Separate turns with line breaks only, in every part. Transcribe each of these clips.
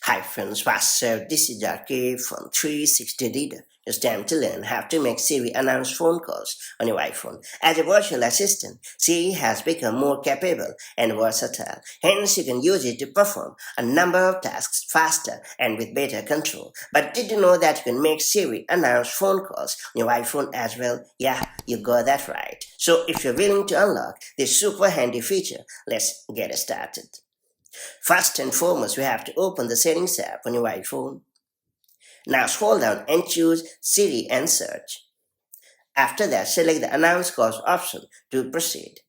Hi friends, what's up? This is RK from 360 Reader. It's time to learn how to make Siri announce phone calls on your iPhone. As a virtual assistant, Siri has become more capable and versatile. Hence, you can use it to perform a number of tasks faster and with better control. But did you know that you can make Siri announce phone calls on your iPhone as well? Yeah, you got that right. So if you're willing to unlock this super handy feature, let's get started. First and foremost, we have to open the Settings app on your iPhone. Now scroll down and choose Siri and search. After that, select the Announce Calls option to proceed.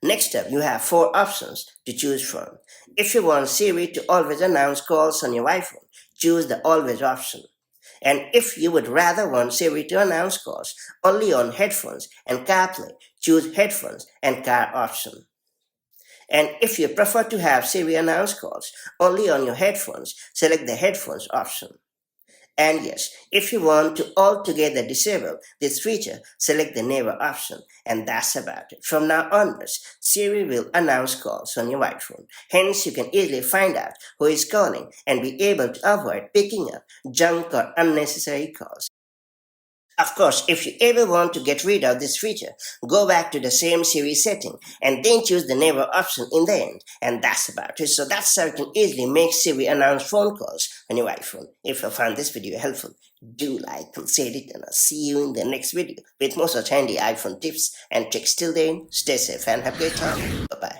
Next up, you have four options to choose from. If you want Siri to always announce calls on your iPhone, choose the Always option. And if you would rather want Siri to announce calls only on headphones and CarPlay, choose Headphones and Car option. And if you prefer to have Siri announce calls only on your headphones, select the Headphones option. And yes, if you want to altogether disable this feature, select the Never option. And that's about it. From now onwards, Siri will announce calls on your iPhone. Hence, you can easily find out who is calling and be able to avoid picking up junk or unnecessary calls. Of course, if you ever want to get rid of this feature, go back to the same Siri setting and then choose the Never option in the end. And that's about it. So that's how you can easily make Siri announce phone calls on your iPhone. If you found this video helpful, do like and share it, and I'll see you in the next video with more such handy iPhone tips and tricks. Till then, stay safe and have a great time. Bye-bye.